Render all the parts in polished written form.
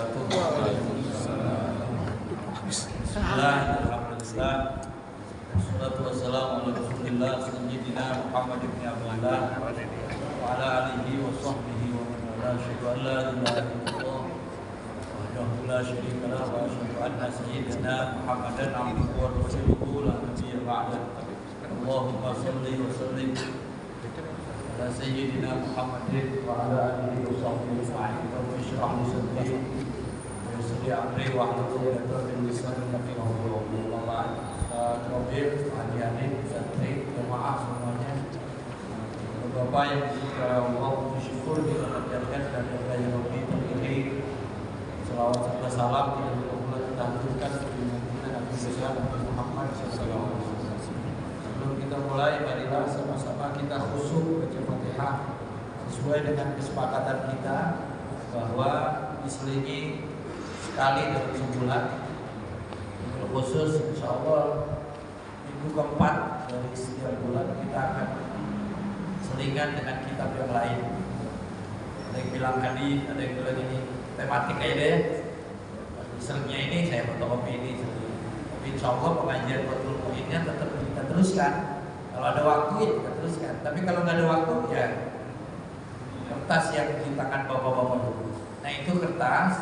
wabarakatuh. Bismillah, alhamdulillah. Wassalatu wassalamu ala Rasulillah sayyidina Muhammad ibn Abdullah wa ala alihi wa sahbihi wa man wala. Asyhadu an la ilaha illallah wahdahu la syarika lahu wa asyhadu anna sayyidina Muhammadan abduhu wa rasuluhu la nabiyya ba'dahu. Allahumma shalli wa sallim ala sayyidina Muhammadin wa ala alihi wa sahbihi ajma'in. Wa ishrah li sadri wa yassir li amri wa hlul 'uqdatam min lisani yafqahu qawli. Ustaz adik-adik, santri, jemaah semuanya, Bapak yang Allah bersyukur kita panjatkan dan yang Rabbi ini selawat serta salam kita pula kita haturkan kepada Nabi besar Muhammad SAW. Sebelum kita mulai, marilah sama-sama kita khusyuk baca Fatihah sesuai dengan kesepakatan kita bahwa diselingi sekali dalam sebulan. Khusus insya Allah minggu keempat dari setiap bulan kita akan selingan dengan kitab yang lain. Ada yang bilang hadis, ada yang bilang ini tematik aja deh. Seringnya ini saya fotokopi ini. Tapi insya Allah pengajian Fathul Mu'innya tetap kita teruskan. Kalau ada waktu ya kita teruskan. Tapi kalau nggak ada waktu ya kertas yang di tangan bapak-bapak dulu. Nah itu kertas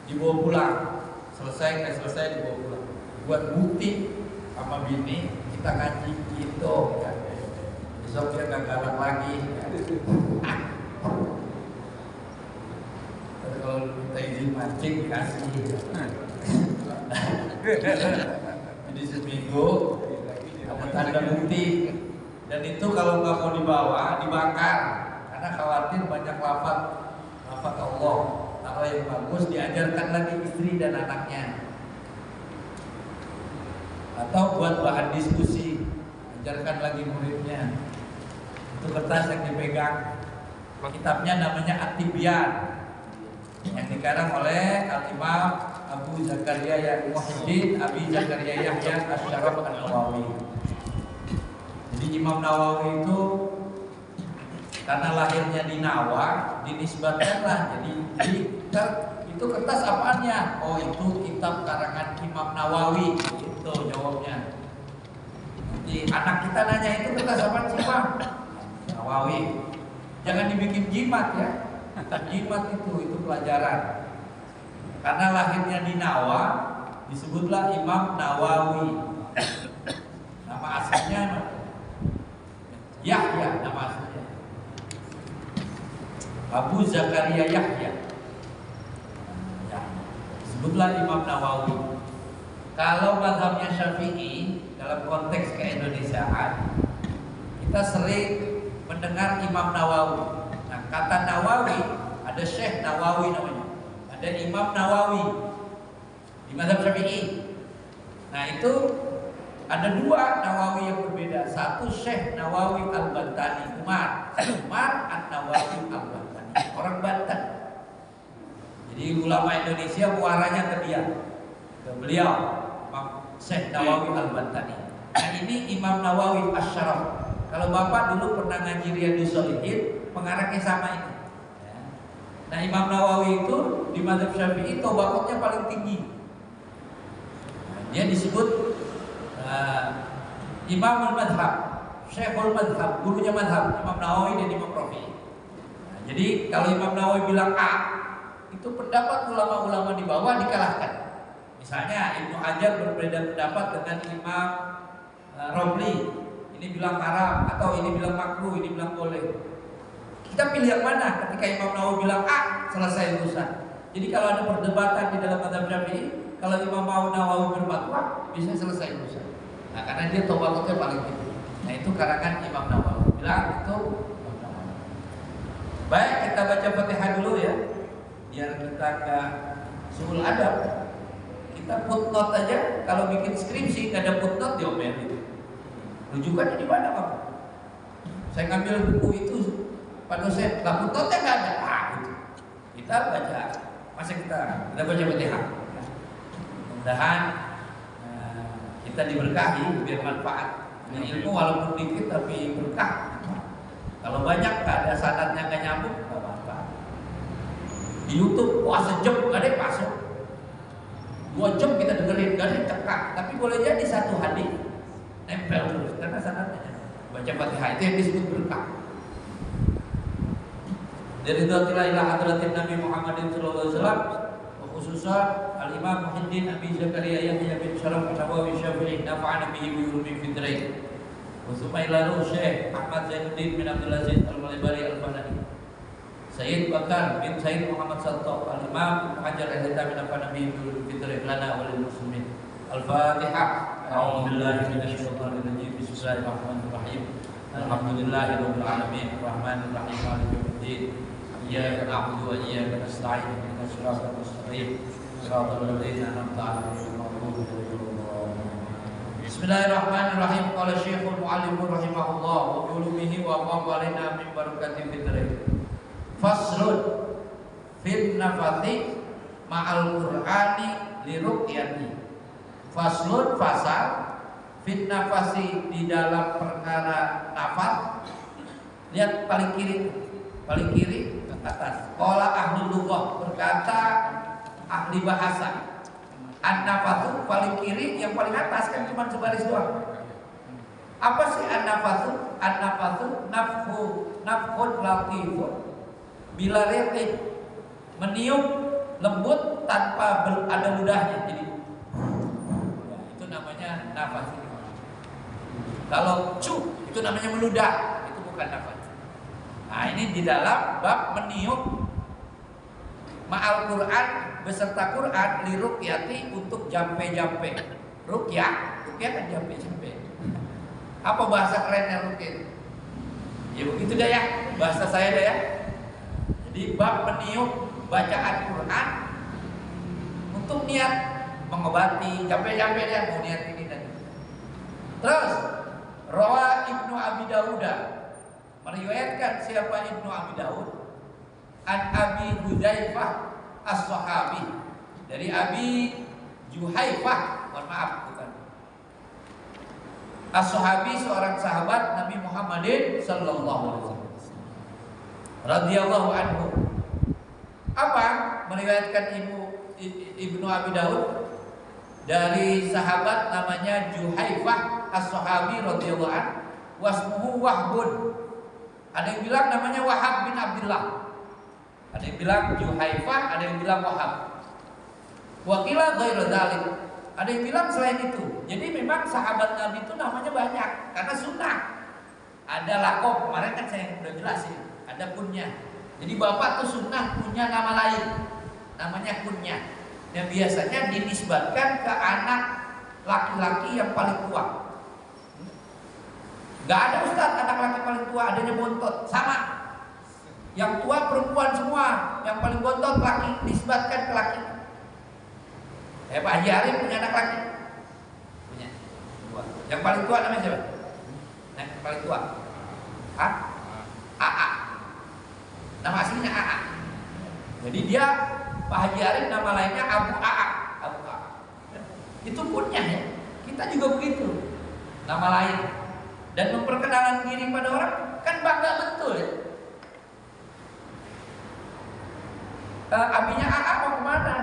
dibawa pulang. Selesai nggak selesai dibawa pulang. Buat bukti sama bini kita ngaji gitu kan. Besok dia nggak galak lagi kan. Kalau kita izin mancing kasih. Jadi seminggu kamu tanda bukti. Dan itu kalau nggak mau dibawa dibakar karena khawatir banyak lafaz Allah. Kalau yang bagus diajarkan lagi istri dan anaknya, atau buat bahan diskusi, ajarkan lagi muridnya. Itu kertas yang dipegang. Kitabnya namanya At-Tibyan yang dikarang oleh Al-Imam Abu Zakaria Muhyiddin Abi Zakaria Yahya Asy-Syaraf An-Nawawi. Jadi Imam Nawawi itu karena lahirnya di Nawa, dinisbatkanlah jadi itu kertas apaannya? Oh itu kitab karangan Imam Nawawi. Itu jawabnya. Jadi anak kita nanya itu kertas apaan sih Bang? Nawawi. Jangan dibikin jimat ya. Jimat itu pelajaran. Karena lahirnya di Nawa, disebutlah Imam Nawawi. Nama aslinya Yahya, nama aslinya Abu Zakaria Yahya. Ya, sebutlah Imam Nawawi. Kalau mazhabnya Syafi'i dalam konteks keindonesiaan, kita sering mendengar Imam Nawawi. Nah, kata Nawawi ada Syekh Nawawi namanya, ada Imam Nawawi di mazhab Syafi'i. Nah itu ada dua Nawawi yang berbeda. Satu Syekh Nawawi Al-Bantani, Umar An-Nawawi Al-Bantani, orang Banten. Jadi ulama Indonesia muaranya ke dia, ke beliau, Syekh Nawawi Al-Bantani. Nah ini Imam Nawawi Asy-Syaraf. Kalau Bapak dulu pernah ngaji Riyadhus Shalihin, pengarangnya sama ini. Nah Imam Nawawi itu di mazhab Syafi'i tobaqotnya paling tinggi. Dia disebut Imamul Madhab, Syekhul Madhab, gurunya madhab Imam Nawawi dan Imam Rafi'i. Nah, jadi kalau Imam Nawawi bilang A, itu pendapat ulama-ulama di bawah dikalahkan. Misalnya Ibnu Hajar berbeda pendapat dengan Imam Romli. Ini bilang haram, atau ini bilang makruh, ini bilang boleh. Kita pilih yang mana? Ketika Imam Nawawi bilang A, selesai urusan. Jadi kalau ada perdebatan di dalam mazhab Syafi'i, kalau Imam Nawawi berfatwa, bisa selesai urusan. Nah, karena dia tobaqotnya paling tinggi. Nah, itu karangan Imam Nawawi. Bilang itu Imam Nawawi. Baik, kita baca Fatihah dulu ya. Biar kita enggak suul adab. Kita footnote aja. Kalau bikin skripsi enggak ada footnote diomelin. Rujukannya di mana, Pak? Saya ngambil buku itu, Pak dosen, lah footnote-nya enggak ada. Ah, gitu. Kita baca. Masa kita baca Fatihah. Mudah-mudahan kita diberkahi biar manfaat. Ilmu walaupun dikit tapi berkah. Kalau banyak nggak ada sanadnya nggak nyambung, nggak manfaat. Di YouTube, wah sejam gak ada yang masuk. 2 jam kita dengerin, gak ada yang cekak. Tapi boleh jadi satu hadis nempel terus karena sanadnya. Baca Fatihah itu yang disebut berkah. Dari dzatilah ila hadratin Nabi Muhammadin sallallahu alaihi wasallam, khususnya Al-Imam Muhyiddin Abi Zakaria Yahya bin Sharaf An-Nawawi Syafi'i nafa'ana bihi wa yurmi fi dharain. Wa sumailalu Syekh Ahmad Zainuddin bin Abdul Aziz Al-Malibari Al-Fanani. Sayyid Bakar bin Sayyid Muhammad Salto Al-Imam Hajar Al-Haytami nafa'ana bihi wa yurmi fi dharain lana wa lil muslimin. Al-Fatihah. A'udzu billahi minasy syaithanir rajim. Bismillahirrahmanirrahim. Alhamdulillahirabbil alamin. Arrahmanir rahim. Maliki yaumiddin. Iyyaka na'budu wa iyyaka nasta'in. Ihdinas siratal mustaqim. Shiratal ladzina an'amta 'alaihim ghairil maghdubi 'alaihim. Bismillahirrahmanirrahim. Qala Syekhul Mu'allim rahimahullah wa bi ulumihi wa amwalina min barakati fitri. Faslun fil nafati ma'al Qur'ani li ruqyati. Faslun fasal fil nafasi di dalam perkara nafas. Lihat paling kiri ke atas. Qala ahli lughah, berkata ahli bahasa. An-nafatu paling kiri, yang paling atas kan cuma sebaris doang. Apa sih an-nafatu? An-nafatu nafkhun latifun bila riqin, meniup lembut tanpa ada ludahnya. Jadi ya, itu namanya nafas. Kalau cu itu namanya meludah, itu bukan nafas. Nah, ini di dalam bab meniup ma'al Quran beserta Quran li ruqyati untuk jampe-jampe. Ruqyah kan jampe-jampe. Apa bahasa kerennya ruqyah? Ya begitu dah ya, bahasa saya dah ya. Jadi bab meniup bacaan Quran untuk niat mengobati jampe-jampe dia mau niat ini dan itu. Terus rawa Ibnu Abi Dawuda, meriwayatkan siapa Ibnu Abi Daud, an Abi Hudzaifah as-Sahabi, dari Abi Juhaifah, mohon maaf bukan as-Sahabi, seorang sahabat Nabi Muhammadin sallallahu alaihi wasallam radhiyallahu anhu. Apa meriwayatkan Ibnu Abi Daud dari sahabat namanya Juhaifah as-Sahabi radhiyallahu anhu, wasmuhu Wahbun. Ada yang bilang namanya Wahab bin Abdullah, ada yang bilang Juhaifah, ada yang bilang Wahab. Wakila ghairu dzalik, ada yang bilang selain itu. Jadi memang sahabat Nabi itu namanya banyak karena sunnah. Ada lakob, kemarin kan saya udah jelasin, ada kunyah. Jadi bapak tuh sunnah punya nama lain, namanya kunyah. Yang biasanya dinisbatkan ke anak laki-laki yang paling tua. Gak ada ustaz anak laki paling tua, adanya bontot, sama. Yang tua perempuan semua, yang paling bontot laki, disebutkan ke laki. Pak Haji Arif punya anak laki? Punya. Yang paling tua namanya siapa? Yang paling tua? Hah? AA. Nama aslinya AA. Jadi dia Pak Haji Arif nama lainnya Abu AA. Abu AA. Itu punya ya. Kita juga begitu. Nama lain. Dan memperkenalkan diri pada orang kan bangga betul ya. Abinya AA mau kemana?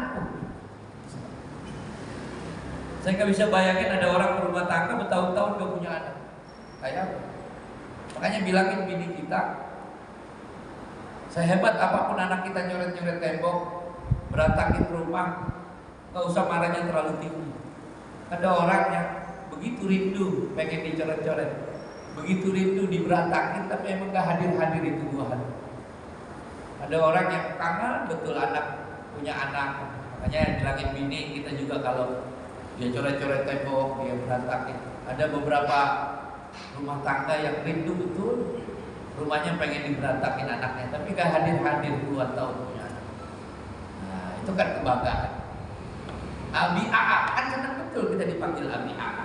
Saya nggak bisa bayangin ada orang berumah tangga bertahun-tahun gak punya anak. Kayak apa? Makanya bilangin bini kita, sehebat apapun anak kita nyoret-nyoret tembok, berantakin rumah, gak usah marahnya terlalu tinggi. Ada orang yang begitu rindu pengen dicoret-coret, begitu rindu diberantakin, tapi emang gak hadir-hadir itu 2 hari. Ada orang yang kangen betul anak, punya anak. Makanya bilangin bini kita juga kalau dia coret-coret tembok, dia berantakin. Ada beberapa rumah tangga yang rindu betul rumahnya pengen diberantakin anaknya, tapi gak hadir-hadir 2 tahun punya anak. Nah, itu kan kebanggaan. Abi AA, kan senang betul kita dipanggil Abi AA.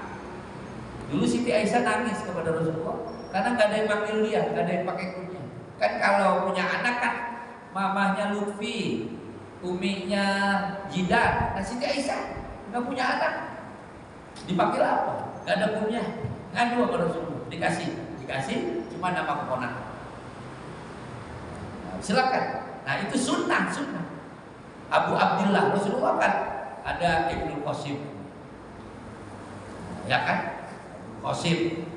Dulu Siti Aisyah nangis kepada Rasulullah karena gak ada yang panggil dia, gak ada yang pakai kunyah. Kan kalau punya anak kan mamahnya Lutfi, uminya Jidan. Nah Siti Aisyah gak punya anak, dipanggil apa? Gak ada kunyah. Ngadu sama Rasulullah, dikasih cuma nama keponakan. Nah, silakan. Nah itu sunnah. Abu Abdillah. Rasulullah kan ada Ibnu Qasim, ya kan? Qasim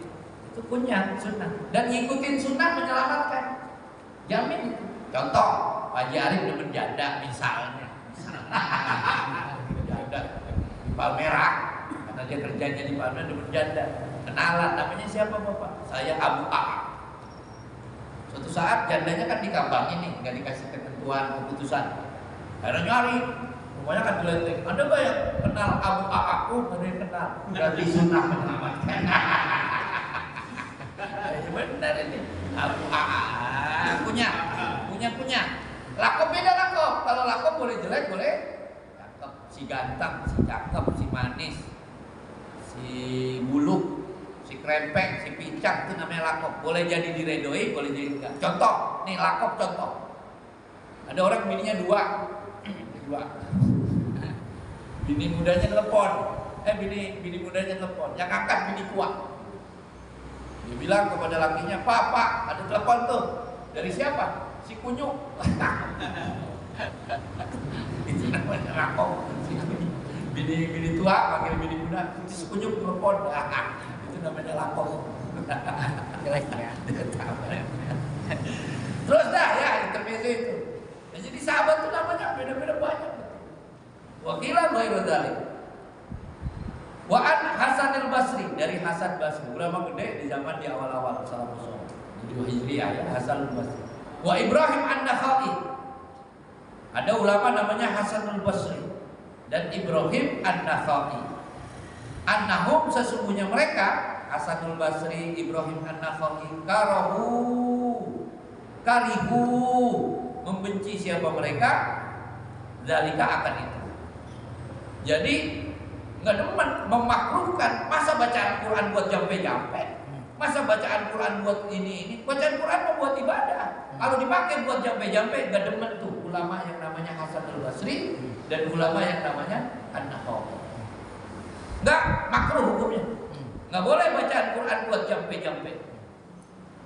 itu punya sunnah dan ngikutin sunnah menyelamatkan, jamin itu. Contoh Pak Haji Arif demen janda misalnya, janda di Palmerah karena dia kerjanya di Palmerah, demen janda, kenalan, namanya siapa bapak? Saya Abu A. Suatu saat jandanya kan dikambangin nih, nggak dikasih ketentuan keputusan. Akhirnya nyari, pokoknya kan diletek. Ada nggak yang kenal Abu A? Aku nggak ada yang kenal. Berarti sunnah menyelamatkan. Benar ini Abu A punya. Lakop beda lakop. Kalau lakop boleh jelek, boleh cakep. Si ganteng, si cakep, si manis, si buluk, si krempeng, si pincang, itu namanya lakop. Boleh jadi diredoi, boleh jadi enggak. Contoh, nih lakop contoh. Ada orang bininya dua. Bini mudanya telepon. Bini mudanya telepon. Yang angkat bini tua. Dia bilang kepada lakinya, "Pak, ada telepon tuh. Dari siapa?" Si kunyuk. Itu namanya lakop. Bini tua panggil bini muda, si kunyuk telepon. Itu namanya lakop. Jelek ya. Terus dah ya intermezzo itu. Nah, jadi sahabat itu namanya beda-beda banyak. Wakilah ghairu dzalik. Wa an Hasan al-Basri, dari Hasan Basri, ulama gede di zaman di awal-awal salafus saleh. Jadi Hijriah ya, Hasan al-Basri. Wa Ibrahim an-Nakhai. Ada ulama namanya Hasan al-Basri dan Ibrahim an-Nakhai. Annahum, sesungguhnya mereka, Hasan al-Basri, Ibrahim an-Nakhai, karihu, membenci siapa mereka, zalika akan itu. Jadi nggak demen, memakruhkan. Masa bacaan Quran buat jampe-jampe, masa bacaan Quran buat ini. Bacaan Quran membuat ibadah. Kalau dipakai buat jampe-jampe, nggak demen tuh ulama yang namanya Hasan al-Basri dan ulama yang namanya An-Nakhai. Nggak, makruh hukumnya. Nggak boleh bacaan Quran buat jampe-jampe.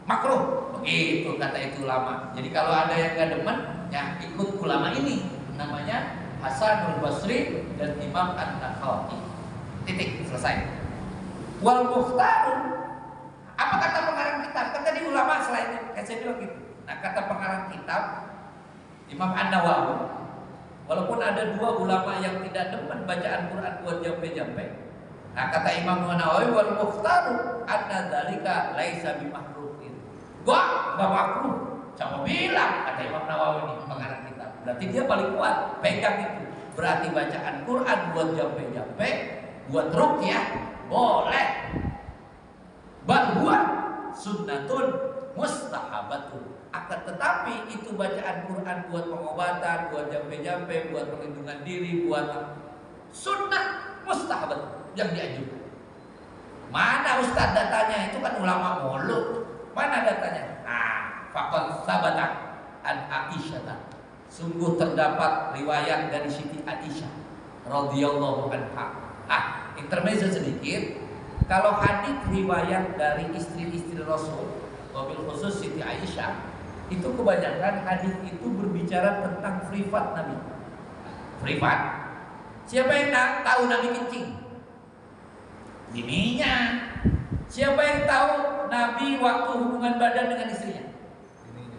Makruh, begitu kata itu ulama. Jadi kalau ada yang nggak demen, ya ikut ulama ini, namanya Hasan al-Basri dan Imam An-Nakhai. Titik, selesai. Wal mukhtarun, apa kata pengarang kitab? Kan tadi ulama selain saya bilang gitu. Nah, kata pengarang kitab Imam An-Nawawi, walaupun ada dua ulama yang tidak demen bacaan Quran buat jampe-jampe. Nah, kata Imam An-Nawawi, wal mukhtaru anna dzalika laisa bimahruhin. Gua enggak makruh. Siapa bilang? Kata Imam Nawawi ini pengarang kitab. Berarti dia paling kuat, pegang itu. Berarti bacaan Quran buat jampe-jampe, buat ruqyah boleh. Bal huwa sunnatun mustahabatun. Akan tetapi itu bacaan Quran buat pengobatan, buat jampe-jampe, buat perlindungan diri, buat sunnah mustahabat yang dianjurkan. Mana Ustaz datanya? Itu kan ulama mulu. Mana datanya? Nah, faqad sabata an Aisyah. Sungguh terdapat riwayat dari Siti Aisyah radhiyallahu anha. Intermezzo sedikit. Kalau hadis riwayat dari istri-istri Rasul, wabil khusus Siti Aisyah, itu kebanyakan hadis itu berbicara tentang privat Nabi. Privat. Siapa yang tahu Nabi kencing? Bininya. Siapa yang tahu Nabi waktu hubungan badan dengan istrinya?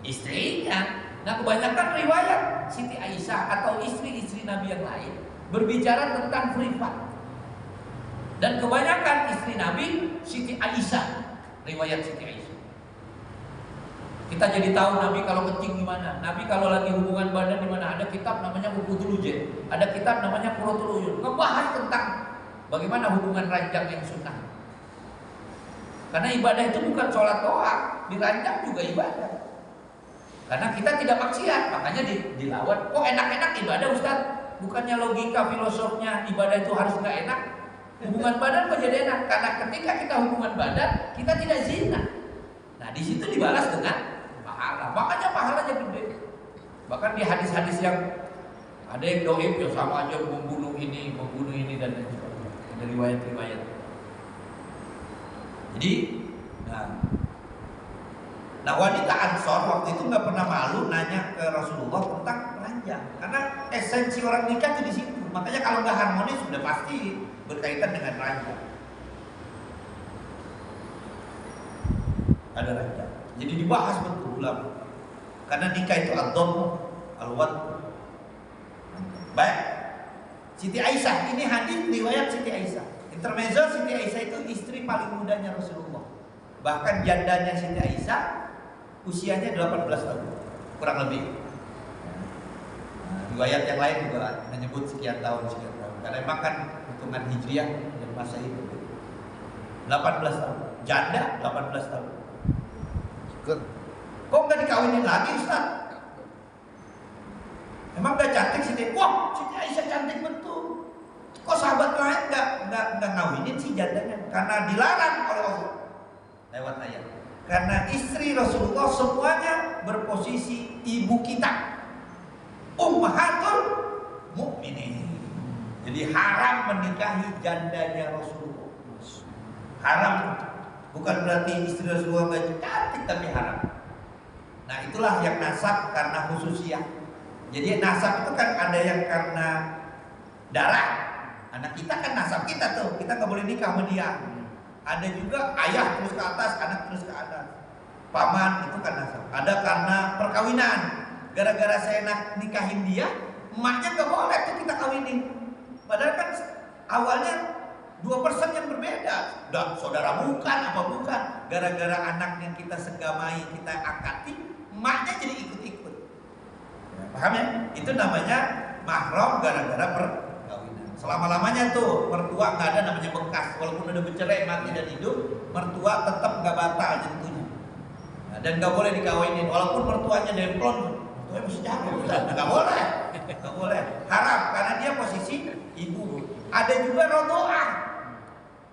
Istrinya. Nah, kebanyakan riwayat Siti Aisyah atau istri-istri Nabi yang lain berbicara tentang privat. Dan kebanyakan istri Nabi Siti Aisyah, riwayat Siti Aisyah. Kita jadi tahu Nabi kalau kencing gimana, Nabi kalau lagi hubungan badan di mana. Ada kitab namanya Uqudul Ujud, ada kitab namanya Qurratul Uyun, ngebahas tentang bagaimana hubungan ranjang yang sunnah. Karena ibadah itu bukan sholat doang, di ranjang juga ibadah. Karena kita tidak maksiat, makanya dilawan. Kok enak-enak ibadah Ustaz? Bukannya logika filosofnya ibadah itu harus nggak enak? Hubungan badan kok jadi enak? Karena ketika kita hubungan badan, kita tidak zina. Nah, di situ dibalas dengan pahala. Makanya pahalanya gede. Bahkan di hadis-hadis yang ada yang doib ya sama aja membunuh ini dan lain sebagainya. Ada riwayat-riwayat. Jadi, nah wanita Ansor waktu itu nggak pernah malu nanya ke Rasulullah tentang ranjang. ranjang. Karena esensi orang nikah itu di situ. Makanya kalau nggak harmonis sudah pasti berkaitan dengan ranjang. Ada ranjang. Jadi dibahas betul ulama. Karena nikah itu ad-dhamm, al-wad. Baik. Siti Aisyah, ini hadis riwayat Siti Aisyah. Intermezzo, Siti Aisyah itu istri paling mudanya Rasulullah. Bahkan jandanya Siti Aisyah usianya 18 tahun, kurang lebih. Riwayat yang lain juga menyebut sekian tahun. Karena memang kan hitungan hijriah dan masa itu 18 tahun. Janda 18 tahun. Kok nggak dikawinin lagi, Ustaz? Emang nggak cantik Siti? Wah, Siti Aisyah cantik betul. Kok sahabat lain nggak ngawinin si jandanya? Karena dilarang oleh Allah lewat ayat. Karena istri Rasulullah semuanya berposisi ibu kita, ummahatul mukminin. Jadi haram menikahi jandanya Rasulullah. Haram, bukan berarti istri Rasulullah nggak cantik, tapi haram. Nah itulah yang nasab karena khususiyah. Jadi nasab itu kan ada yang karena darah. Anak kita kan nasab kita tuh, kita nggak boleh nikah sama dia. Ada juga ayah terus ke atas, anak terus ke atas. Paman itu kan nasab. Ada karena perkawinan. Gara-gara saya nikahin dia, emaknya nggak boleh tuh kita kawinin. Padahal kan awalnya 2% yang berbeda. Udah saudara bukan, apa bukan. Gara-gara anak yang kita segamai, kita akati, emaknya jadi ikut-ikut. Paham ya? Itu namanya mahram gara-gara perkawinan. Selama-lamanya tuh mertua nggak ada namanya bekas. Walaupun udah bercerai, mati dan hidup, mertua tetap nggak batal tentunya. Nah, dan nggak boleh dikawinin. Walaupun mertuanya demplon, mertuanya masih jago, nggak boleh, nggak boleh. Haram karena dia posisi ibu. Ada juga rodoah.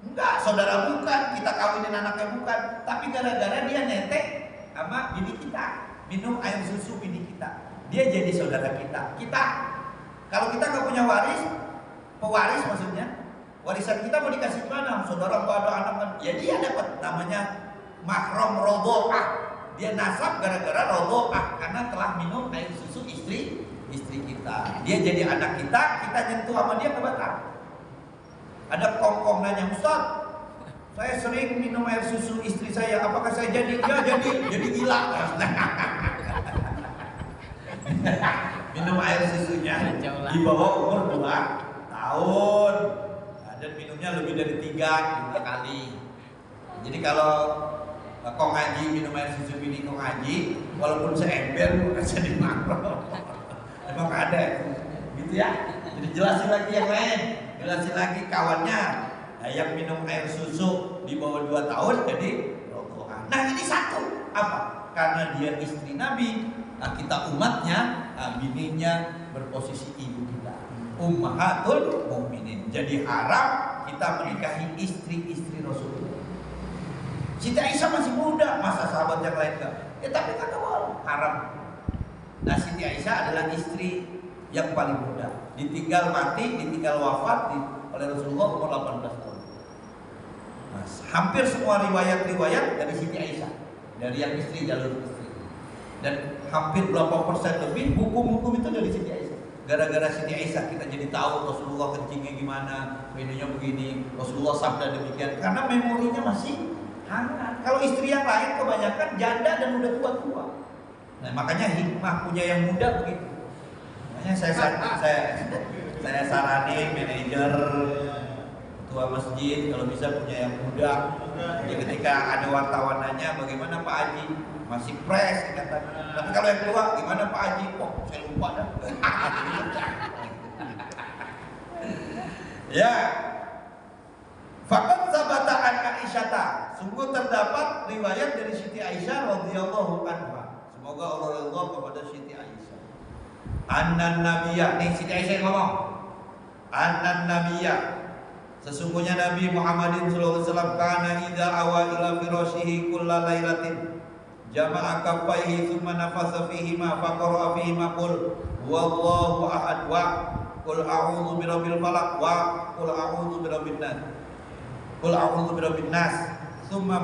Enggak, saudara bukan, kita kawinin anaknya bukan, tapi gara-gara dia netek sama bini kita, minum air susu bini kita, dia jadi saudara kita. Kalau kita nggak punya pewaris maksudnya, warisan kita mau dikasih mana? Saudara nggak ada anak kan? Ya dia dapat, namanya mahram rodoah. Dia nasab gara-gara rodoah karena telah minum air susu istri kita. Dia jadi anak kita nyentuh sama dia kebatal. Ada kongkong nanya, Ustaz, saya sering minum air susu istri saya, apakah saya jadi? Ya jadi gila. Minum air susunya di bawah umur 2 tahun. Nah, dan minumnya lebih dari 3 kali. Jadi kalau kong haji minum air susu bini kong haji, walaupun seember bukan jadi makro. Emang ada gitu ya. Jadi jelasin lagi yang lain. Jelasin lagi kawannya yang minum air susu di bawah 2 tahun jadi rodohan. Nah ini satu apa? Karena dia istri Nabi, nah, kita umatnya, nah, bininya berposisi ibu kita, ummahatul mukminin. Jadi haram kita menikahi istri-istri Rasulullah. Siti Aisyah masih muda, masa sahabat yang lain enggak? Ya tapi kata Allah haram. Nah Siti Aisyah adalah istri yang paling muda, ditinggal mati, ditinggal wafat oleh Rasulullah umur 18 tahun. Nah, hampir semua riwayat-riwayat dari Siti Aisyah, dari yang istri jalur istri, dan hampir berapa persen lebih hukum-hukum itu dari Siti Aisyah. Gara-gara Siti Aisyah kita jadi tahu Rasulullah kencingnya gimana, minumnya begini, Rasulullah sabda demikian, karena memorinya masih hangat. Kalau istri yang lain kebanyakan janda dan udah tua-tua. Nah makanya hikmah punya yang muda begitu. Makanya saya saranin manajer, ketua masjid kalau bisa punya yang muda. Jadi ketika ada wartawan nanya bagaimana Pak Haji, masih fresh katanya. Tapi kalau yang tua gimana Pak Haji? Oh saya lupa dah. Ya. Faqad sabata an Aisyata. Sungguh terdapat riwayat dari Siti Aisyah radhiyallahu anha. Semoga Allah ridha kepada Siti Aisyah. Annan nabiyya, nih Siti Aisyah ngomong. Annan nabiyya, sesungguhnya Nabi Muhammadin sallallahu alaihi wasallam kana idza awa ila firashihi kulla lailatin jama'a kaffaihi thumma nafasa fihi ma faqara fihi ma qul wallahu ahad wa qul a'udzu birabbil falaq wa qul a'udzu birabbin nas. Qul a'udzu birabbin nas. Thumma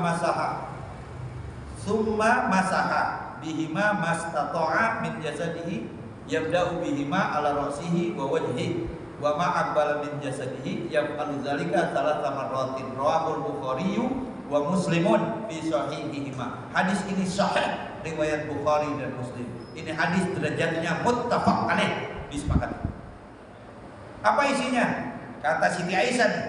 masaha bihima mastata'a min jasadihi yabda'u bihima ala ra'sihi wa wajhihi wa ma aqbala min jasadihi yaf'alu dzalika thalatha marratin rawahul Bukhari wa Muslimun fi sahihihima. Hadis ini sahih riwayat Bukhari dan Muslim. Ini hadis derajatnya muttafaq alaih, disepakati. Apa isinya? Kata Siti Aisyah nih,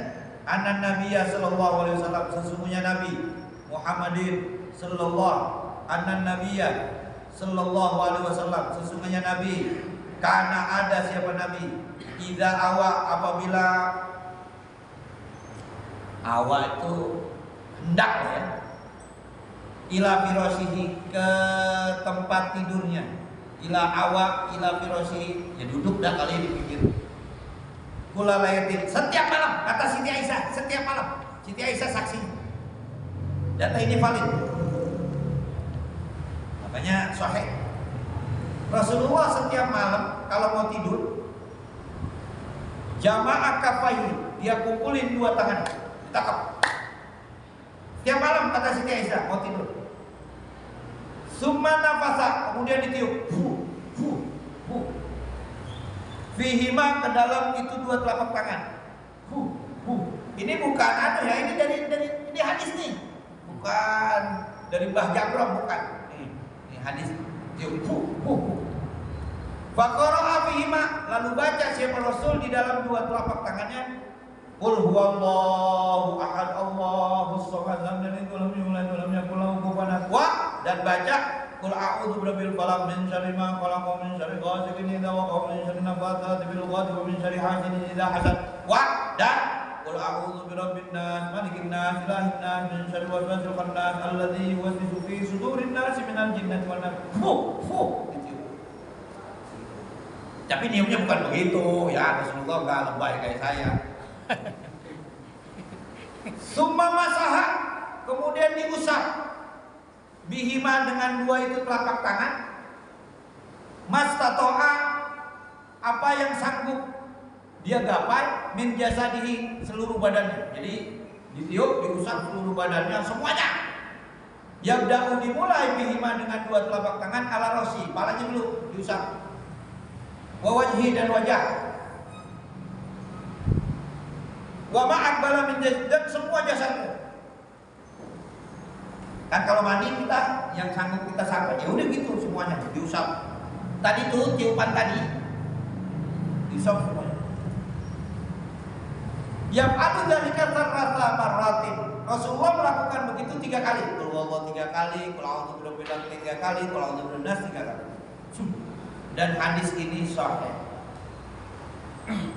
anna Nabiyya sallallahu alaihi wasallam, sesungguhnya Nabi Muhammadin anna Nabiyya sallallahu alaihi wasallam, sesungguhnya Nabi, karena ada siapa Nabi, idza awa, apabila awa itu hendak ya, ila firasihi, ke tempat tidurnya, ila awa ila firasihi, ya duduk dah kali di pinggir. Kula layatin, setiap malam, kata Siti Aisyah, setiap malam. Siti Aisyah saksi. Data ini valid. Makanya sahih. Rasulullah setiap malam kalau mau tidur, jamaah kafai, dia kumpulin dua tangan, takap. Setiap malam kata Siti Aisyah mau tidur. Summa nafasa, kemudian ditiup. Fihima, ke dalam itu dua telapak tangan. Ini bukan ya, ini hadis nih. Bukan dari Mbah Jabrom, bukan. Ini hadis. Faqara'a fihima, lalu baca siapa Rasul di dalam dua telapak tangannya. Qul huwallahu ahad, Allahus samad, lam yalid wa lam yulad wa lam yakul lahu kufuwan ahad. Dan baca Qul a'udzu birabbil falaq min syarri ma khalaq wa min syarri ghasiqin idza waqa wa min syarri nafatsati fil 'uqad wa min syarri hasidin idza hasad. Dan Qul a'udzu birabbin nas malikin nas ilahin nas min syarri waswasil khannas alladzi yuwaswisu fi sudurin nas minal jinnati wan nas. Tapi niatnya bukan begitu ya, Rasulullah enggak lebay kayak saya. Summa masaha, kemudian diusap bihima, dengan dua itu telapak tangan, mastato'a, apa yang sanggup dia gapai, min jasadihi, seluruh badannya. Jadi ditiup, diusap seluruh badannya semuanya. Yabda'u, dimulai bihima dengan dua telapak tangan, ala rosi, palanya dulu diusap, wa wajhi, dan wajah, wa ma'akbala min jasad, dan semua jasadnya. Kan kalau mandi kita yang sanggup kita sampai, ya udah gitu semuanya diusap. Tadi tuh tiupan tadi diusap semuanya. Yang ada dari kata rasa marratin, Rasulullah melakukan begitu 3 kali. Qul huwallahu 3 kali, qul a'udzu birabbil falaq 3 kali, qul a'udzu birabbin nas 3 kali. Dan hadis ini sahih.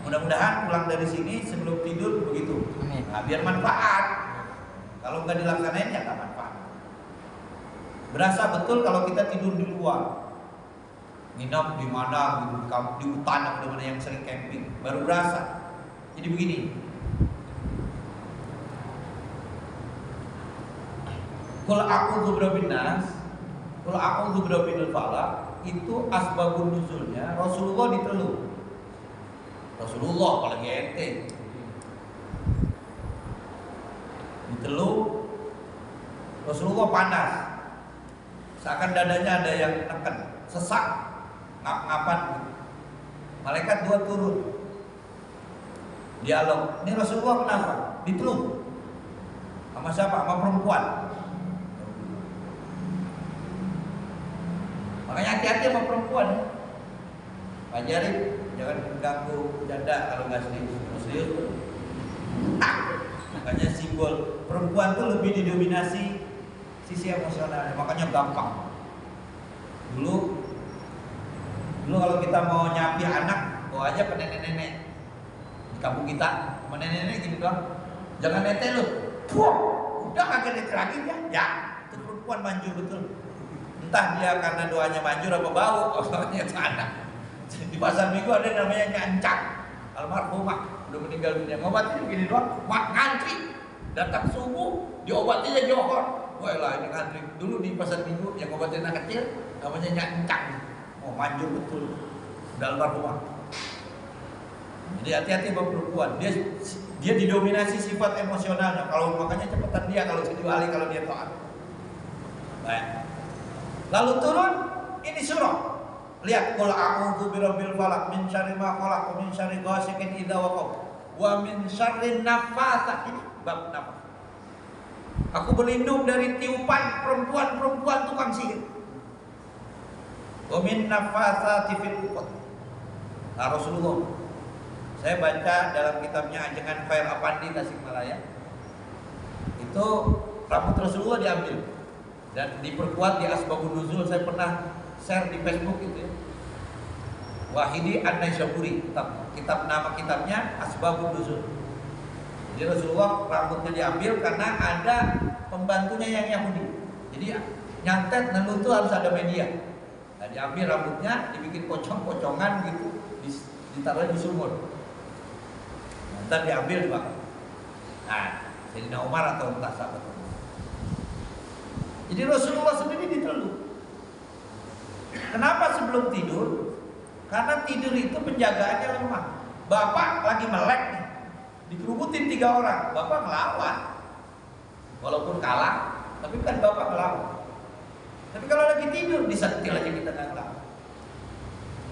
Mudah-mudahan pulang dari sini sebelum tidur begitu. Nah, biar manfaat. Kalau nggak dilaksanain ya nggak manfaat. Berasa betul kalau kita tidur di luar, nginap di mana, di hutan atau mana yang sering camping, baru berasa. Jadi begini, kalau a'udzu birabbin nas, kalau a'udzu birabbil falaq, itu asbabun nuzulnya Rasulullah diteluh. Rasulullah apalagi ente diteluh, Rasulullah panas, seakan dadanya ada yang neken, sesak, ngap-ngapan. Malaikat 2 turun, dialog. Ini Rasulullah kenapa? Diteluh. Sama siapa? Sama perempuan. Makanya hati-hati sama perempuan. Ajarin, jangan mengganggu janda kalau nggak serius. Makanya simbol perempuan tuh lebih didominasi sisi emosionalnya, makanya gampang. Dulu kalau kita mau nyapi anak, bawa aja ke nenek-nenek di kampung kita, sama nenek-nenek gini doang. Jangan nete lu, udah kagak nete lagi ya. Itu perempuan manjur betul. Entah dia karena doanya manjur apa bau, awalnya itu anak. Di pasar Minggu ada namanya nyancak, almarhumah udah meninggal dunia, ngobatin begini doang, ngantri, datang subuh diobatinya johor. Wah lah ini ngantri. Dulu di pasar Minggu yang ngobatin anak kecil namanya nyancak. Oh manjur betul, udah almarhumah. Jadi hati-hati sama perempuan, dia didominasi sifat emosionalnya. Kalau makanya cepetan dia kalau jadi wali, kalau dia taat. Baik. Lalu turun ini surah Lihat, qul a'udzu birabbil falaq min syarri ma khalaq wa min syarri ghasiqin idza waqab wa min syarri naffatsat. Ini bab nafas. Aku berlindung dari tiupan perempuan-perempuan tukang sihir. Wa min naffatsati fil 'uqad. Nah, Rasulullah, saya baca dalam kitabnya Ajengan Khair Apandi Tasikmalaya, itu rambut Rasulullah diambil dan diperkuat di Asbabun Nuzul. Saya pernah share di Facebook itu ya. Wahidi An-Naisaburi, kitab nama kitabnya Asbabun Nuzul. Jadi Rasulullah rambutnya diambil karena ada pembantunya yang Yahudi. Jadi nyantet nelu itu harus ada media. Nah, diambil rambutnya, dibikin pocong-pocongan gitu, ditaruh di sumur. Ntar diambil juga. Nah, Sayyidina Umar atau entah sahabat. Jadi Rasulullah sendiri diteluh. Kenapa sebelum tidur? Karena tidur itu penjagaannya lemah. Bapak lagi melek nih, dikerubutin 3 orang, bapak ngelawan. Walaupun kalah, tapi kan bapak ngelawan. Tapi kalau lagi tidur, disentil aja kita nggak ngelawan.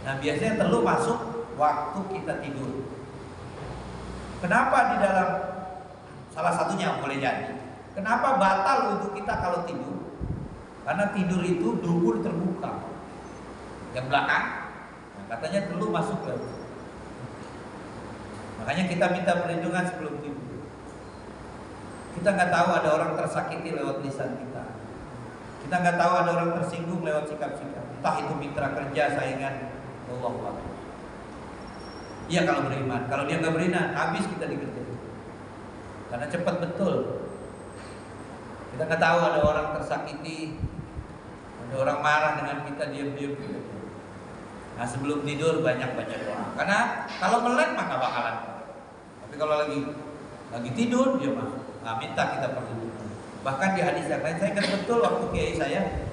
Nah, biasanya teluh masuk waktu kita tidur. Kenapa di dalam salah satunya boleh jadi? Kenapa batal untuk kita kalau tidur? Karena tidur itu dubur terbuka. Yang belakang, nah katanya teluh masuk ke. Makanya kita minta perlindungan sebelum tidur. Kita nggak tahu ada orang tersakiti lewat lisan kita. Kita nggak tahu ada orang tersinggung lewat sikap-sikap. Entah itu mitra kerja, saingan, Allah Allah. Iya kalau beriman. Kalau dia nggak beriman, habis kita dikerjain. Karena cepat betul. Kita nggak tahu ada orang tersakiti, ada orang marah dengan kita, diam-diam. Nah, sebelum tidur banyak baca doa. Karena kalau melek maka bakalan. Tapi kalau lagi tidur dia masuk. Nah, minta kita perlindungan. Bahkan di hadis yang lain, saya ingat betul waktu kiai saya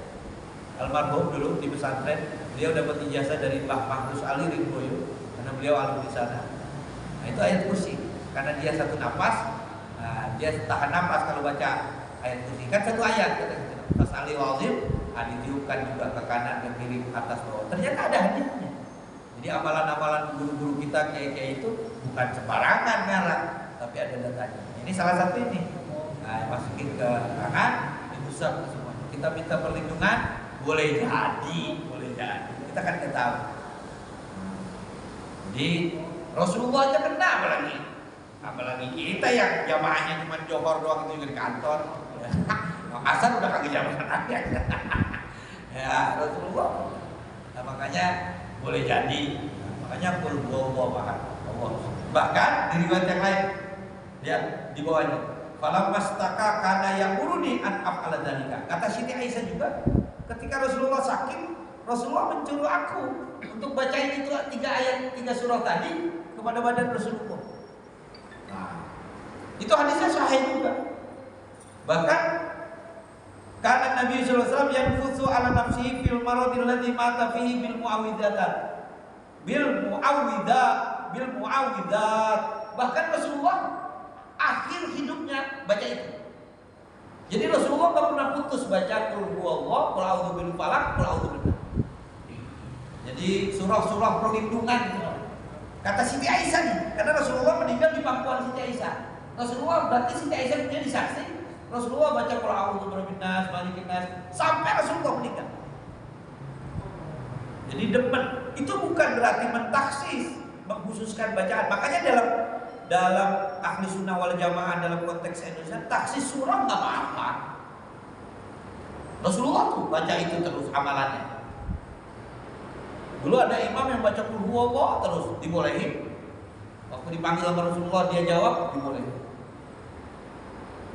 almarhum dulu di pesantren, beliau dapat ijazah dari Mbah Mahdus Ali Ridboyo karena beliau alumni di sana. Nah, itu ayat kursi. Karena dia satu napas, nah, dia tahan napas kalau baca ayat kursi. Kan satu ayat kata Mas Ali Wazim, ditiupkan juga ke kanan, ke kiri, ke atas, bawah. Ternyata ada hadisnya. Jadi amalan-amalan guru-guru kita kiai-kiai itu bukan sembarangan ngarang, tapi ada datanya. Ini salah satu ini. Nah, masukin ke tangan, diusap ke semua. Kita minta perlindungan, boleh jadi. Kita kan nggak tahu. Jadi Rasulullah aja kena, apalagi kita yang jamaahnya cuma johor doang itu di kantor. Asal udah kagak jamaah ya. Ya Rasulullah. Nah, makanya boleh jadi. Makanya Allah. Bahkan di riwayat yang lain, lihat di bawahnya. Falam mastaka kana yaquluni an af'ala dzalika. Kata Siti Aisyah juga, ketika Rasulullah sakit, Rasulullah menyuruh aku untuk bacain itu 3 ayat 3 surah tadi kepada badan Rasulullah. Nah, itu hadisnya sahih juga. Bahkan karena Nabi sallallahu alaihi wasallam yang fusu ala nafsihi fil maradil ladzi mata fihi bil muawwidat. Bahkan Rasulullah akhir hidupnya baca itu. Jadi Rasulullah enggak pernah putus baca qul huwallah, qul a'udzu bil falaq, qul a'udzu bin nas. Jadi surah-surah perlindungan itu. Kata Siti Aisyah nih, karena Rasulullah meninggal di pangkuan Siti Aisyah. Rasulullah berarti Siti Aisyah menjadi saksi. Rasulullah baca qul a'udzu birabbin nas, malikin nas sampai Rasulullah meninggal. Jadi demen itu bukan berarti mentaksis, mengkhususkan bacaan. Makanya dalam ahli sunnah wal jamaah dalam konteks Indonesia, taksis surah nggak apa-apa. Rasulullah tuh baca itu terus amalannya. Dulu ada imam yang baca qul huwallah terus dibolehin. Waktu dipanggil sama Rasulullah dia jawab dibolehin.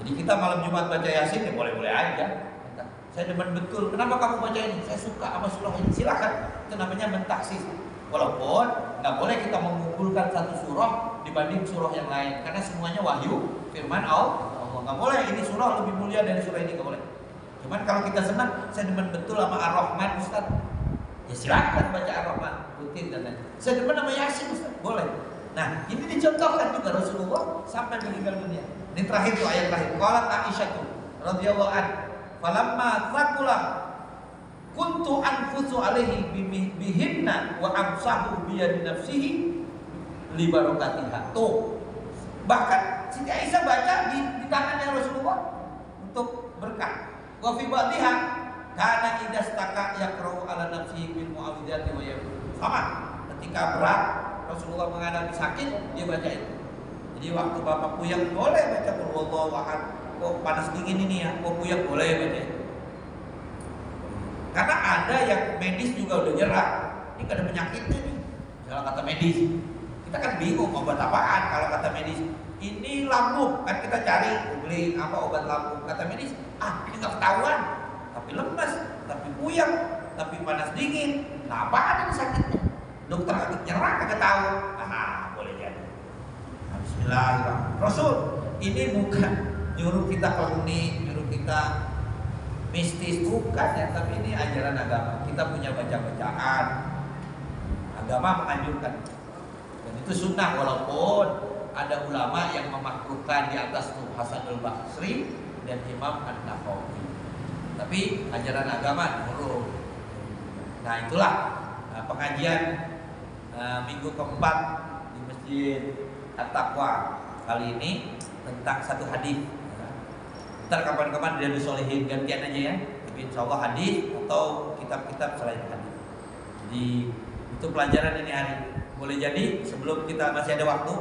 Jadi kita malam Jumat baca Yasin ya boleh-boleh aja. Saya demen betul. Kenapa kamu baca ini? Saya suka sama surah ini. Silakan. Itu namanya mentaksis. Walaupun nggak boleh kita mengunggulkan satu surah dibanding surah yang lain, karena semuanya wahyu firman Allah. Nggak boleh ini surah lebih mulia dari surah ini, nggak boleh. Cuman kalau kita senang, saya demen betul sama Ar-Rahman Ustaz, ya silakan baca Ar-Rahman, rutin dan lain. Saya demen sama Yasin Ustaz, boleh. Nah ini dicontohkan juga Rasulullah sampai meninggal dunia. Ini terakhir tuh ayat terakhir. Qalat Aisyah radhiyallahu anha, falamma thaqulah kuntu anfusu alaihi bihinna wa amsahu biyadi nafsihi li barakatiha. Tuh. Bahkan Siti Aisyah baca di tangannya Rasulullah untuk berkah. Wa fi ba'dihha kana idastaka yaqra'u ala nafsihi bil mu'awwidati wa yaqul. Sama, ketika berat Rasulullah menghadapi sakit, dia baca itu. Jadi waktu bapak puyeng boleh baca qul huwallahu ahad. Kok panas dingin ini ya, kok puyeng boleh baca itu. Karena ada yang medis juga udah nyerah. Ini gak ada penyakitnya nih. Kalau kata medis, kita kan bingung obat apaan kalau kata medis. Ini lambung, kan kita cari googling apa obat lambung. Kata medis, ini gak ketahuan. Tapi lemes, tapi puyeng, tapi panas dingin. Nah, apaan ini sakitnya? Dokter agak nyerah, kagak tahu. Boleh jadi. Bismillahirrahmanirrahim. Rasul, ini bukan nyuruh kita komuni, nyuruh kita mistis, bukan ya, tapi ini ajaran agama. Kita punya baca-bacaan. Agama menganjurkan. Dan itu sunnah, walaupun ada ulama yang memakruhkan di atas tuh Hasanul Basri dan Imam An-Nawawi. Tapi ajaran agama menurut. Nah, itulah pengajian minggu keempat di Masjid At-Taqwa kali ini tentang satu hadis. Ntar kapan-kapan dia disolehin gantian aja ya. Tapi insya Allah hadis atau kitab-kitab selain hadis. Jadi itu pelajaran ini hari. Boleh jadi sebelum kita masih ada waktu,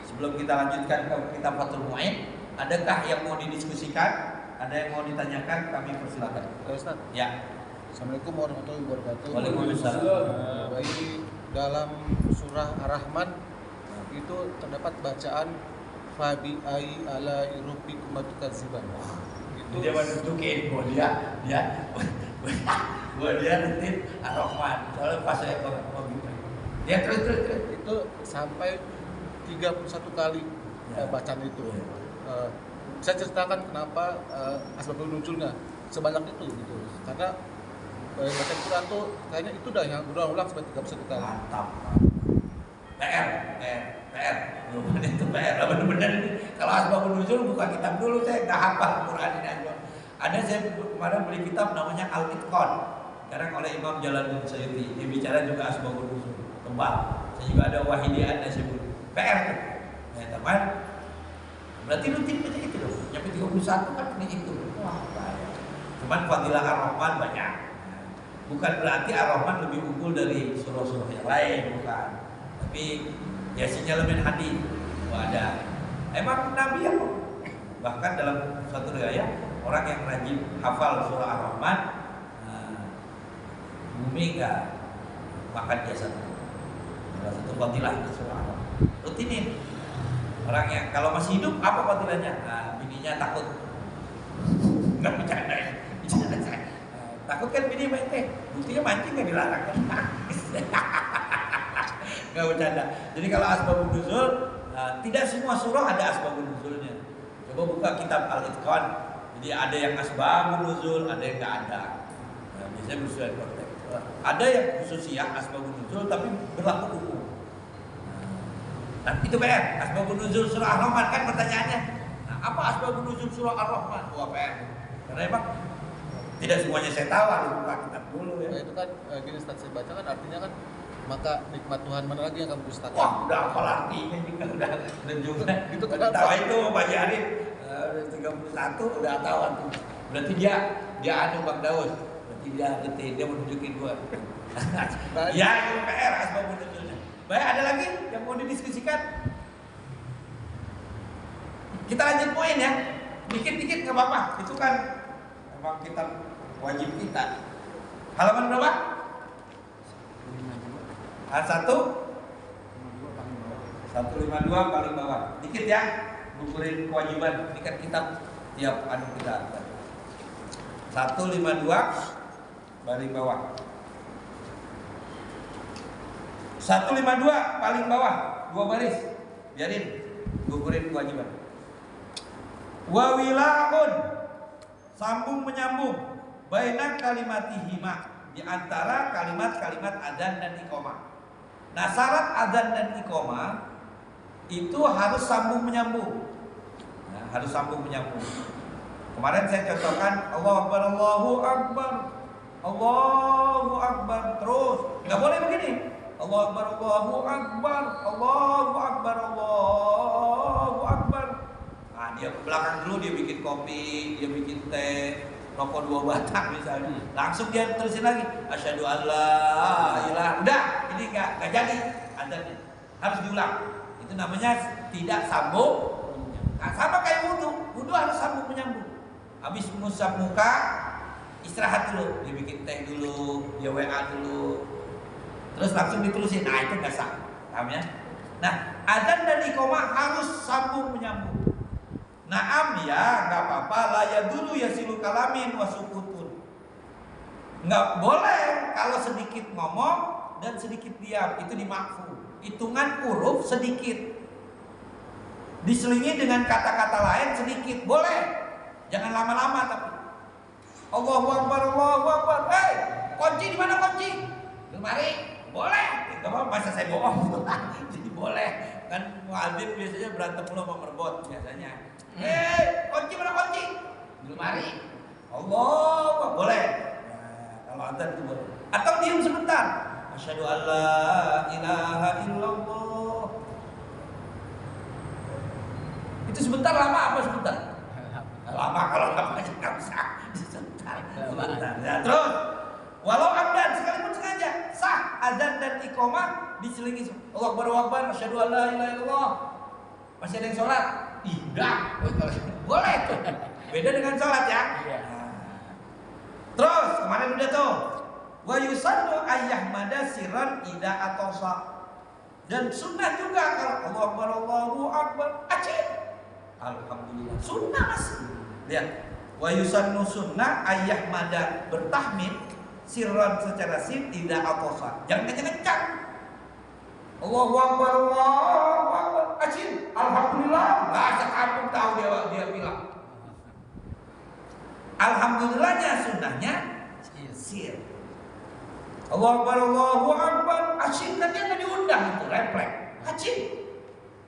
sebelum kita lanjutkan ke kitab Fathul Mu'in, adakah yang mau didiskusikan? Ada yang mau ditanyakan? Kami persilakan. Ustaz. Ya. Assalamualaikum warahmatullahi wabarakatuh. Waalaikumsalam. Di dalam surah Ar-Rahman itu terdapat bacaan Fabi ai ala rabbikum tukadziban. Itu Dia menunjukin bahwa dia rutin Ar-Rahman. Soalnya pas saya mau gitu. Dia terus. itu sampai 31 kali Ya. bacaan itu. Saya ceritakan kenapa asbabul nuzulnya sebanyak itu gitu. Karena baca Quran tuh kayaknya itu dah yang berulang-ulang sampai 31 kali. Mantap. PR. Itu PR. Benar-benar ini. Kalau asbabun nuzul buka kitab dulu, saya nggak hafal Quran ini aja. Ada saya kemarin beli kitab namanya Al-Itqan. Sekarang oleh Imam Jalaluddin Suyuti. Dia bicara juga asbabun nuzul. Tebal. Saya juga ada Wahidiyah Nasyibul. PR tuh. Ya teman. Berarti rutin baca itu dong. Nyampe 31 kan ini itu. Wah, bahaya. Cuman fadilah Ar-Rahman banyak. Bukan berarti Ar-Rahman lebih unggul dari surah-surah yang lain, bukan. Tapi ya sinyalemen hadis. Ada. Emang Nabi ya, bahkan dalam satu riwayat orang yang rajin hafal surah Ar-Rahman, bumi enggak makan jasad. Salah satu fadilah surah Ar-Rahman. Rutinin. Orang yang kalau masih hidup apa fadilahnya? Bininya takut. Enggak bercanda ya. Takut kan bini main teh. Buktinya mancing enggak dilarang kan. Enggak bercanda. Jadi kalau asbabun nuzul, tidak semua surah ada asbabun nuzulnya. Coba buka kitab Al-Itqan. Jadi ada yang asbabun nuzul, ada yang enggak ada. Biasanya bersesuaian konteks. Ada yang khususiyah asbabun nuzul tapi berlaku umum. Nah, itu PR, asbabun nuzul surah Ar-Rahman kan pertanyaannya. Nah, apa asbabun nuzul surah Ar-Rahman? Wah, PR. Karena emang tidak semuanya saya tahu, harus buka kitab dulu ya. Nah, itu kan gini Ustaz, saya baca kan artinya kan maka nikmat Tuhan mana lagi yang kamu dustakan. Wah, udah hafal artinya juga udah juga. Itu kan tahu itu Pak Arif 31 udah tahu tuh. Berarti dia anu Bang Daud. Berarti dia mau nunjukin gua. Ya, itu PR asbabun nuzulnya. Baik, ada lagi yang mau didiskusikan? Kita lanjut poin ya. Dikit-dikit nggak apa-apa. Itu kan memang kita wajib kita. Halaman berapa? Halaman 152 paling bawah. Dikit ya. Gugurin kewajiban. Ini kan kitab tiap anu kita. 152 paling bawah. 152 paling bawah, 2 baris. Biarin gugurin kewajiban. Wa wilaun, sambung menyambung, baina kalimatihima, di antara kalimat-kalimat adzan dan iqamah. Nah, syarat adzan dan iqamah itu harus sambung menyambung. Nah, harus sambung menyambung. Kemarin saya contohkan Allahu Akbar, Allahu Akbar. Allahu Akbar terus. Nggak boleh begini. Allahu Akbar, Allahu Akbar, Allahu Akbar, Allahu Akbar. Nah, dia ke belakang dulu, dia bikin kopi, dia bikin teh, rokok 2 batang misalnya. Langsung dia terusin lagi. Asyhadu alla ilaha. Udah, ini nggak jadi adzannya. Harus diulang. Itu namanya tidak sambung. Nah, sama kayak wudu. Wudu harus sambung menyambung. Habis mengusap muka, istirahat dulu. Dia bikin teh dulu, dia WA dulu. Terus langsung diterusin. Nah, itu nggak sah. Paham ya? Nah, adzan dan iqamah harus sambung menyambung. Naam ya, nggak apa-apa. La yadulu yasilu kalamin wa sukutun. Nggak boleh kalau sedikit ngomong dan sedikit diam. Itu dimakfu. Hitungan huruf sedikit, diselingi dengan kata-kata lain sedikit. Boleh. Jangan lama-lama tapi. Allahu Akbar, Allahu Akbar. Hei, kunci di mana kunci? Lemari. Boleh. Enggak apa, masa saya bohong. Jadi boleh. Kan muadzin biasanya berantem mulu sama merbot biasanya. Kunci mana kunci? Di lemari. Allah, boleh. Nah, kalau adzan itu boleh. Atau diam sebentar. Asyhadu alla ilaha illallah. Itu sebentar lama apa sebentar? Lama, kalau lama nggak bisa. Sebentar. Nah, terus walau abdan sekalipun sengaja sah adzan dan iqamah diselingi. Allahu Akbar, Allahu Akbar, asyhadu alla ilaha illallah. Masih ada yang sholat? Tidak. Boleh tuh. Beda dengan sholat ya. Terus kemarin udah tuh. Wa yusannu ayyahmada sirran ida atosa. Dan sunnah juga kalau Allahu Akbar, Allahu Akbar. Aceh. Alhamdulillah. Sunnah masih. Lihat. Wa yusannu sunnah ayyahmada bertahmid sirran secara sir ida atosa. Jangan kencang-kencang. Allahu Akbar, Allahu Akbar. Aceh. Alhamdulillah. Nggak sekampung tahu dia bilang. Alhamdulillahnya sunnahnya sir. Allahu Akbar, Allahu Akbar. Aceh kan dia nggak diundang itu refleks. Aceh.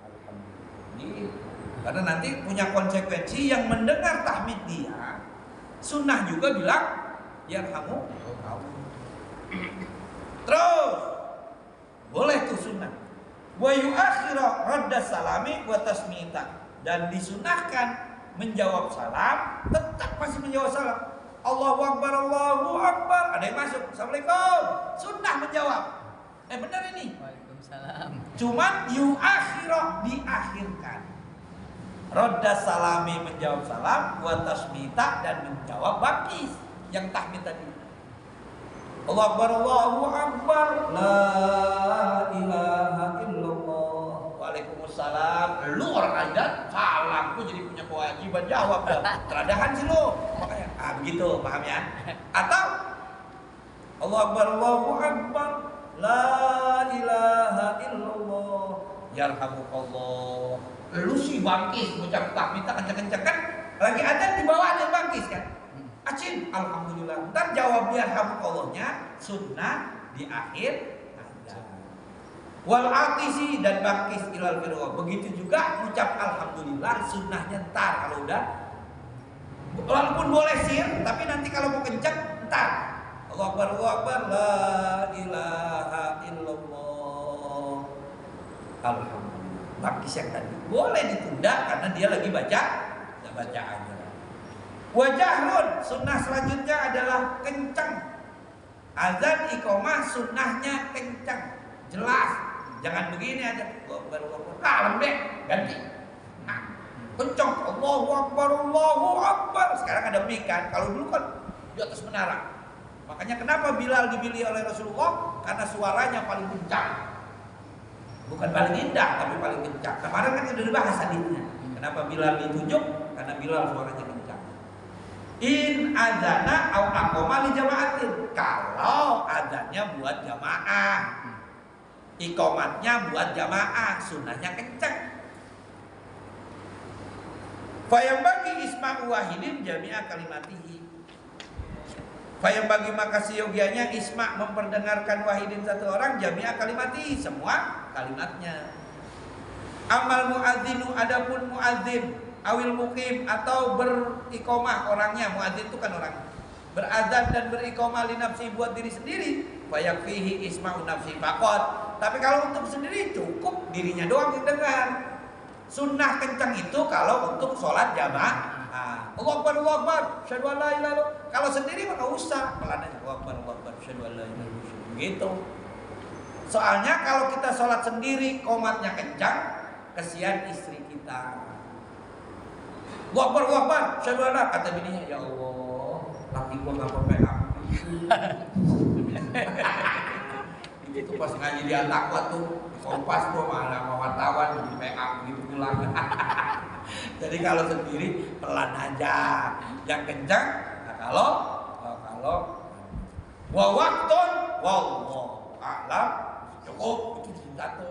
Alhamdulillah. Karena nanti punya konsekuensi yang mendengar tahmid dia. Sunnah juga bilang ya kamu. Terus boleh tuh sunnah. Wa yu'akhira radda salami wa tasmita. Dan disunahkan menjawab salam, tetap masih menjawab salam. Allahu Akbar, Allahu Akbar. Ada yang masuk. Assalamualaikum. Sunnah menjawab. Benar ini. Waalaikumsalam. Cuman yu'akhira diakhirkan. Radda salami menjawab salam, wa tasmita dan menjawab baqis yang tahmid tadi. Allahu Akbar, Allahu Akbar. La ilaha illallah. Waalaikumsalam. Lu orang adat, salam. Lu jadi punya kewajiban jawab dah. Teradahan sih lu. Makanya begitu, paham ya? Atau Allahu Akbar, Allahu Akbar. La ilaha illallah. Yarhamukallah. Lu sih bangkis mengucap tahmid kencang-kencang kan? Lagi ada di bawah ada yang bangkis kan? Acin, alhamdulillah. Ntar jawab dia alhamdulillahnya sunnah di akhir adzan. Wal aqisi dan bangkis ilal firqa. Begitu juga ucap alhamdulillah sunnahnya ntar kalau udah. Walaupun boleh sir, tapi nanti kalau mau kencang ntar. Allahu Akbar, Allahu Akbar, la ilaha illallah. Alhamdulillah. Bangkis yang tadi boleh ditunda karena dia lagi baca aja. Wajahrun sunnah selanjutnya adalah kencang. Azan iqamah sunnahnya kencang, jelas. Jangan begini aja. Kalem deh, ganti. Nah, kencang. Allahu Akbar, Allahu Akbar. Sekarang ada mic kan. Kalau dulu kan di atas menara. Makanya kenapa Bilal dipilih oleh Rasulullah? Karena suaranya paling kencang. Bukan paling indah, tapi paling kencang. Kemarin kan sudah dibahas hadisnya. Kenapa Bilal ditunjuk? Karena Bilal suaranya kencang. In adzana au aqama li jama'atin. Kalau adzannya buat jamaah, iqamatnya buat jamaah, sunnahnya kencang. Fa yang bagi isma'u wahidin jami'a kalimatihi. Fa yang bagi maka seyogianya isma' memperdengarkan wahidin satu orang jami'a kalimatihi, semua kalimatnya. Amal muadzinu adapun muadzin awil mukim atau beriqomah orangnya, muadzin itu kan orang. berazan dan beriqamah li nafsi buat diri sendiri, fayakfihi isma'u nafsi faqat. Tapi kalau untuk sendiri cukup dirinya doang yang dengar. Sunnah kencang itu kalau untuk sholat jamaah. Allahu Akbar, Allahu Akbar, asyhadu an la ilaha illallah. Kalau sendiri mah enggak usah, pelan aja. Allahu Akbar, Allahu Akbar, asyhadu an la ilaha illallah. Gitu. Soalnya kalau kita sholat sendiri qomatnya kencang, kesian istri kita. Allahu Akbar, Allahu Akbar, asyhadu an la, kata bininya, ya Allah, laki gua enggak PA. Itu pas ngaji di Atakwa tuh, Kompas tuh malah sama wartawan di PA gitu pulang. Jadi kalau sendiri pelan aja, yang kencang. Nah, kalau wawaktun wallahu a'lam cukup itu satu.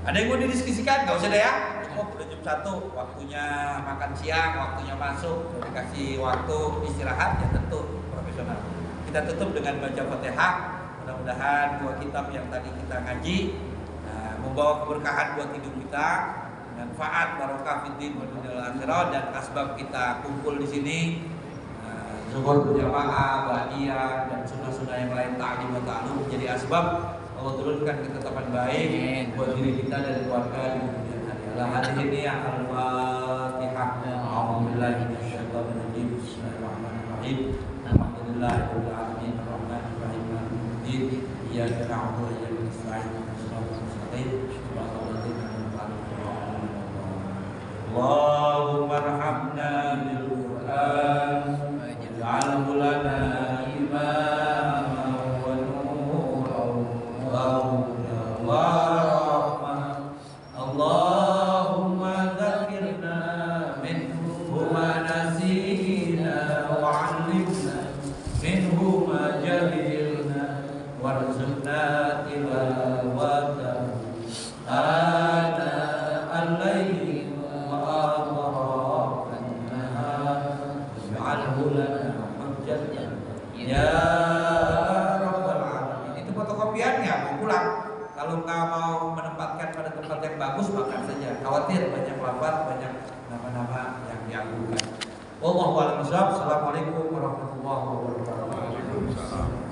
Ada yang mau didiskusikan? Gak usah deh ya. Cukup udah jam 1, waktunya makan siang, waktunya masuk, udah dikasih waktu istirahat ya tentu profesional. Kita tutup dengan baca Fatihah. Mudah-mudahan dua kitab yang tadi kita ngaji membawa keberkahan buat hidup kita, manfaat barokah fiddin wa dunyal akhirah, dan asbab kita kumpul di sini zuhur berjamaah, ba'diyah dan sunnah-sunnah yang lain, ta'lim wa ta'alum, menjadi asbab Allah turunkan ketetapan baik buat diri kita dan keluarga di kemudian hari. Ala hadirin ya al-Fatihah. A'udzubillahi minasyaitonir rajim. Bismillahirrahmanirrahim. Alhamdulillahirabbil alamin arrahmanir rahim maliki iyyaka na'budu wa iyyaka nasta'in ihdinas siratal mustaqim siratal ladzina an'amta 'alaihim Allahumma arhamna bil Qur'an waj'alhu lana imaman wa nuran wa hudan wa rahmah. Allahumma dzakirna minhu ma nasina wa 'allimna minhu ma jahilna warzuqna tilawatahu ana al-laili wa atrafan nahar waj'alhu lana hujjatan ya rabbal alamin. Itu fotokopiannya, mau pulang. Kalau nggak mau menempatkan pada tempat yang bagus, makan saja. Khawatir banyak lafaz, banyak nama-nama yang diagungkan. Wallahu a'lam bishawab. Assalamualaikum warahmatullahi wabarakatuh.